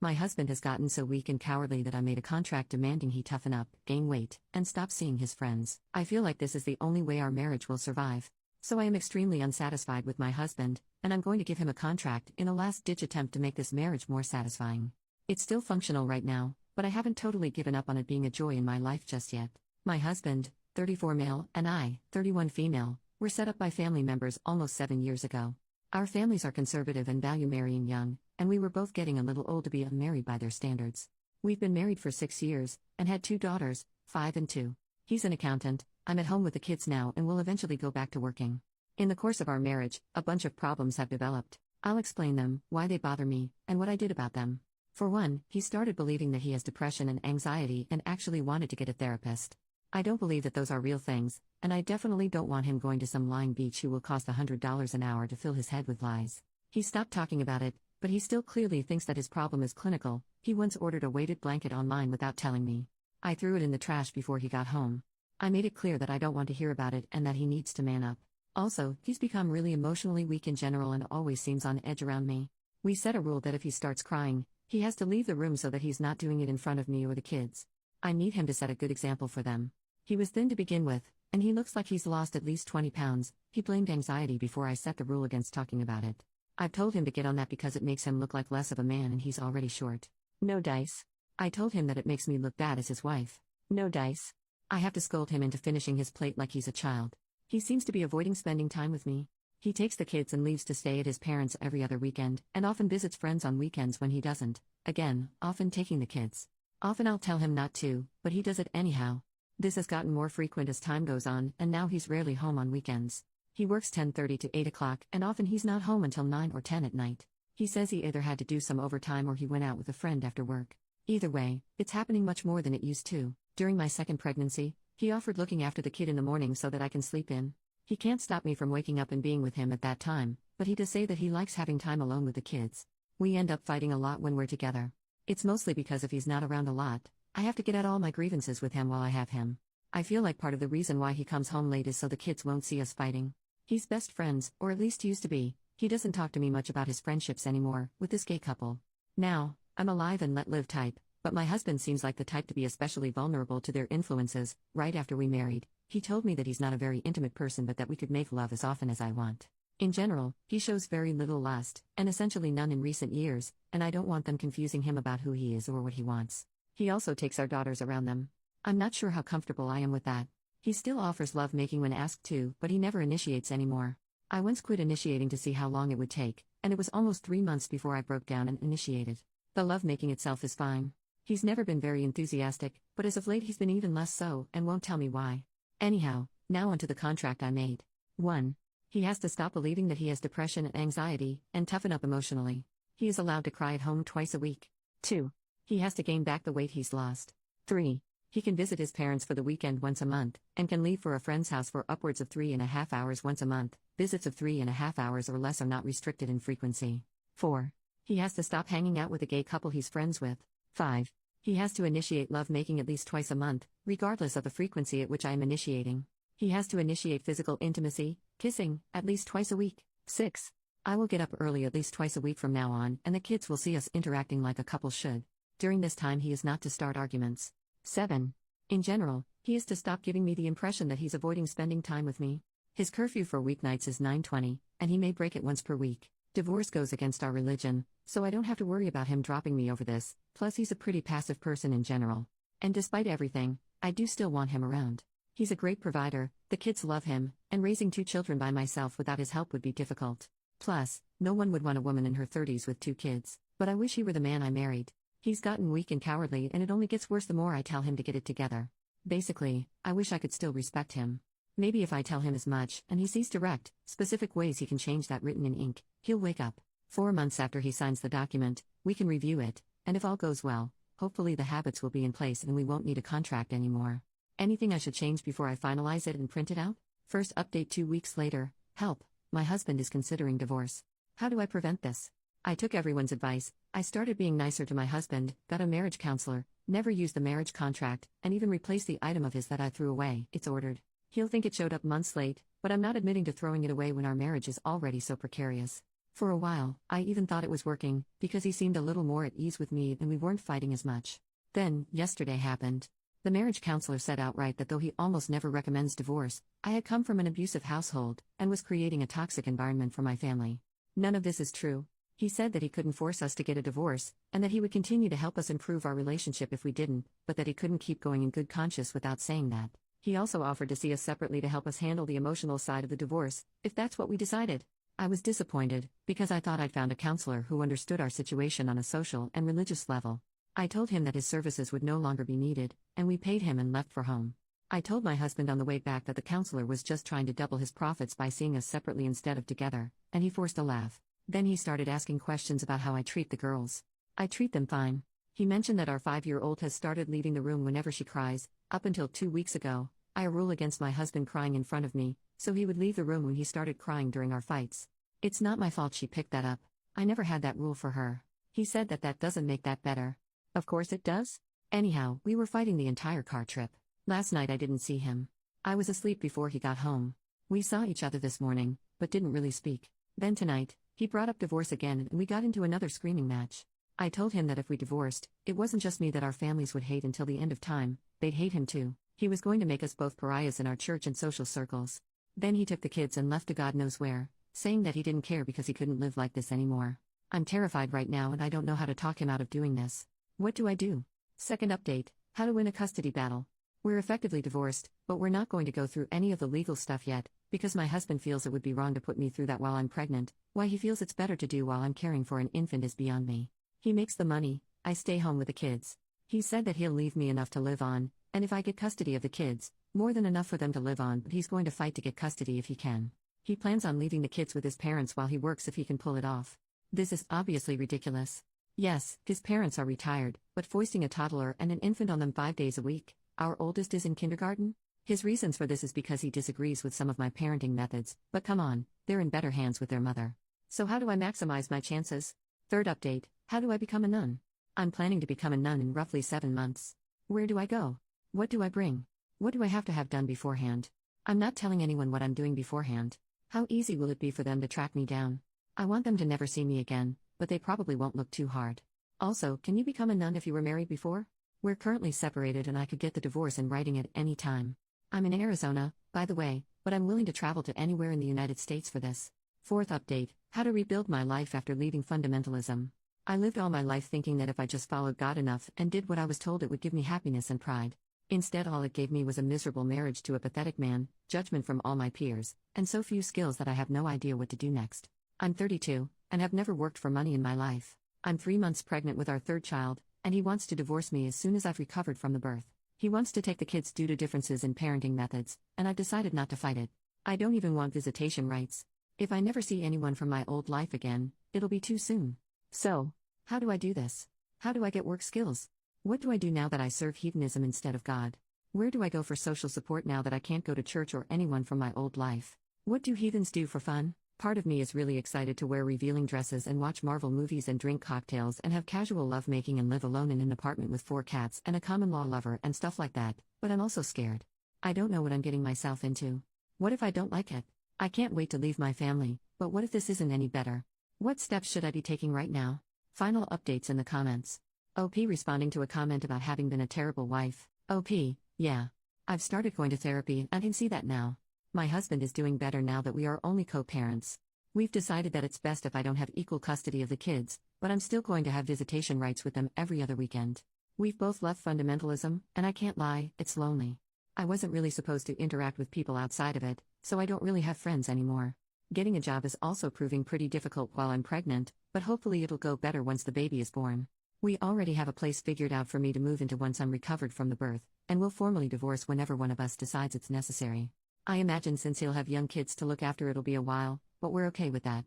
My husband has gotten so weak and cowardly that I made a contract demanding he toughen up, gain weight, and stop seeing his friends. I feel like this is the only way our marriage will survive. So I am extremely unsatisfied with my husband, and I'm going to give him a contract in a last-ditch attempt to make this marriage more satisfying. It's still functional right now, but I haven't totally given up on it being a joy in my life just yet. My husband, 34 male, and I, 31 female, were set up by family members almost 7 years ago. Our families are conservative and value marrying young, and we were both getting a little old to be unmarried by their standards. We've been married for 6 years, and had 2 daughters, 5 and 2. He's an accountant, I'm at home with the kids now and will eventually go back to working. In the course of our marriage, a bunch of problems have developed. I'll explain them, why they bother me, and what I did about them. For one, he started believing that he has depression and anxiety and actually wanted to get a therapist. I don't believe that those are real things, and I definitely don't want him going to some lying beach who will cost $100 an hour to fill his head with lies. He stopped talking about it, but he still clearly thinks that his problem is clinical. He once ordered a weighted blanket online without telling me. I threw it in the trash before he got home. I made it clear that I don't want to hear about it and that he needs to man up. Also, he's become really emotionally weak in general and always seems on edge around me. We set a rule that if he starts crying, he has to leave the room so that he's not doing it in front of me or the kids. I need him to set a good example for them. He was thin to begin with, and he looks like he's lost at least 20 pounds. He blamed anxiety before I set the rule against talking about it. I've told him to get on that because it makes him look like less of a man and he's already short. No dice. I told him that it makes me look bad as his wife. No dice. I have to scold him into finishing his plate like he's a child. He seems to be avoiding spending time with me. He takes the kids and leaves to stay at his parents' every other weekend, and often visits friends on weekends when he doesn't. Again, often taking the kids. Often I'll tell him not to, but he does it anyhow. This has gotten more frequent as time goes on, and now he's rarely home on weekends. He works 10:30 to 8 o'clock, and often he's not home until 9 or 10 at night. He says he either had to do some overtime or he went out with a friend after work. Either way, it's happening much more than it used to. During my second pregnancy, he offered looking after the kid in the morning so that I can sleep in. He can't stop me from waking up and being with him at that time, but he does say that he likes having time alone with the kids. We end up fighting a lot when we're together. It's mostly because if he's not around a lot, I have to get at all my grievances with him while I have him. I feel like part of the reason why he comes home late is so the kids won't see us fighting. He's best friends, or at least used to be. He doesn't talk to me much about his friendships anymore, with this gay couple. Now, I'm a live and let live type, but my husband seems like the type to be especially vulnerable to their influences. Right after we married, he told me that he's not a very intimate person but that we could make love as often as I want. In general, he shows very little lust, and essentially none in recent years, and I don't want them confusing him about who he is or what he wants. He also takes our daughters around them. I'm not sure how comfortable I am with that. He still offers lovemaking when asked to, but he never initiates anymore. I once quit initiating to see how long it would take, and it was almost 3 months before I broke down and initiated. The lovemaking itself is fine. He's never been very enthusiastic, but as of late he's been even less so, and won't tell me why. Anyhow, now onto the contract I made. 1. He has to stop believing that he has depression and anxiety, and toughen up emotionally. He is allowed to cry at home twice a week. 2. He has to gain back the weight he's lost. 3. He can visit his parents for the weekend once a month, and can leave for a friend's house for upwards of 3.5 hours once a month. Visits of 3.5 hours or less are not restricted in frequency. 4. He has to stop hanging out with a gay couple he's friends with. 5. He has to initiate lovemaking at least twice a month, regardless of the frequency at which I am initiating. He has to initiate physical intimacy, kissing, at least twice a week. 6. I will get up early at least twice a week from now on, and the kids will see us interacting like a couple should. During this time he is not to start arguments. 7. In general, he is to stop giving me the impression that he's avoiding spending time with me. His curfew for weeknights is 9:20, and he may break it once per week. Divorce goes against our religion, so I don't have to worry about him dropping me over this, plus he's a pretty passive person in general. And despite everything, I do still want him around. He's a great provider, the kids love him, and raising 2 children by myself without his help would be difficult. Plus, no one would want a woman in her 30s with 2 kids, but I wish he were the man I married. He's gotten weak and cowardly and it only gets worse the more I tell him to get it together. Basically, I wish I could still respect him. Maybe if I tell him as much, and he sees direct, specific ways he can change that written in ink, he'll wake up. 4 months after he signs the document, we can review it, and if all goes well, hopefully the habits will be in place and we won't need a contract anymore. Anything I should change before I finalize it and print it out? First update 2 weeks later. Help, my husband is considering divorce. How do I prevent this? I took everyone's advice. I started being nicer to my husband, got a marriage counselor, never used the marriage contract, and even replaced the item of his that I threw away. It's ordered. He'll think it showed up months late, but I'm not admitting to throwing it away when our marriage is already so precarious. For a while, I even thought it was working, because he seemed a little more at ease with me and we weren't fighting as much. Then, yesterday happened. The marriage counselor said outright that though he almost never recommends divorce, I had come from an abusive household and was creating a toxic environment for my family. None of this is true. He said that he couldn't force us to get a divorce, and that he would continue to help us improve our relationship if we didn't, but that he couldn't keep going in good conscience without saying that. He also offered to see us separately to help us handle the emotional side of the divorce, if that's what we decided. I was disappointed, because I thought I'd found a counselor who understood our situation on a social and religious level. I told him that his services would no longer be needed, and we paid him and left for home. I told my husband on the way back that the counselor was just trying to double his profits by seeing us separately instead of together, and he forced a laugh. Then he started asking questions about how I treat the girls. I treat them fine. He mentioned that our 5-year-old has started leaving the room whenever she cries. Up until 2 weeks ago, I had a rule against my husband crying in front of me, so he would leave the room when he started crying during our fights. It's not my fault she picked that up. I never had that rule for her. He said that doesn't make that better. Of course it does. Anyhow, we were fighting the entire car trip. Last night I didn't see him. I was asleep before he got home. We saw each other this morning, but didn't really speak. Then tonight, he brought up divorce again and we got into another screaming match. I told him that if we divorced, it wasn't just me that our families would hate until the end of time, they'd hate him too. He was going to make us both pariahs in our church and social circles. Then he took the kids and left to God knows where, saying that he didn't care because he couldn't live like this anymore. I'm terrified right now and I don't know how to talk him out of doing this. What do I do? Second update: how to win a custody battle. We're effectively divorced, but we're not going to go through any of the legal stuff yet, because my husband feels it would be wrong to put me through that while I'm pregnant. Why he feels it's better to do while I'm caring for an infant is beyond me. He makes the money, I stay home with the kids. He said that he'll leave me enough to live on, and if I get custody of the kids, more than enough for them to live on, but he's going to fight to get custody if he can. He plans on leaving the kids with his parents while he works if he can pull it off. This is obviously ridiculous. Yes, his parents are retired, but foisting a toddler and an infant on them 5 days a week. Our oldest is in kindergarten. His reasons for this is because he disagrees with some of my parenting methods, but come on, they're in better hands with their mother. So how do I maximize my chances? Third update: how do I become a nun? I'm planning to become a nun in roughly 7 months. Where do I go? What do I bring? What do I have to have done beforehand? I'm not telling anyone what I'm doing beforehand. How easy will it be for them to track me down? I want them to never see me again, but they probably won't look too hard. Also, can you become a nun if you were married before? We're currently separated and I could get the divorce in writing at any time. I'm in Arizona, by the way, but I'm willing to travel to anywhere in the United States for this. Fourth update: how to rebuild my life after leaving fundamentalism. I lived all my life thinking that if I just followed God enough and did what I was told, it would give me happiness and pride. Instead, all it gave me was a miserable marriage to a pathetic man, judgment from all my peers, and so few skills that I have no idea what to do next. I'm 32, and have never worked for money in my life. I'm 3 months pregnant with our third child, and he wants to divorce me as soon as I've recovered from the birth. He wants to take the kids due to differences in parenting methods, and I've decided not to fight it. I don't even want visitation rights. If I never see anyone from my old life again, it'll be too soon. So, how do I do this? How do I get work skills? What do I do now that I serve hedonism instead of God? Where do I go for social support now that I can't go to church or anyone from my old life? What do heathens do for fun? Part of me is really excited to wear revealing dresses and watch Marvel movies and drink cocktails and have casual lovemaking and live alone in an apartment with 4 cats and a common-law lover and stuff like that, but I'm also scared. I don't know what I'm getting myself into. What if I don't like it? I can't wait to leave my family, but what if this isn't any better? What steps should I be taking right now? Final updates in the comments. OP responding to a comment about having been a terrible wife. OP, yeah. I've started going to therapy and I can see that now. My husband is doing better now that we are only co-parents. We've decided that it's best if I don't have equal custody of the kids, but I'm still going to have visitation rights with them every other weekend. We've both left fundamentalism, and I can't lie, it's lonely. I wasn't really supposed to interact with people outside of it, so I don't really have friends anymore. Getting a job is also proving pretty difficult while I'm pregnant, but hopefully it'll go better once the baby is born. We already have a place figured out for me to move into once I'm recovered from the birth, and we'll formally divorce whenever one of us decides it's necessary. I imagine since he'll have young kids to look after, it'll be a while, but we're okay with that.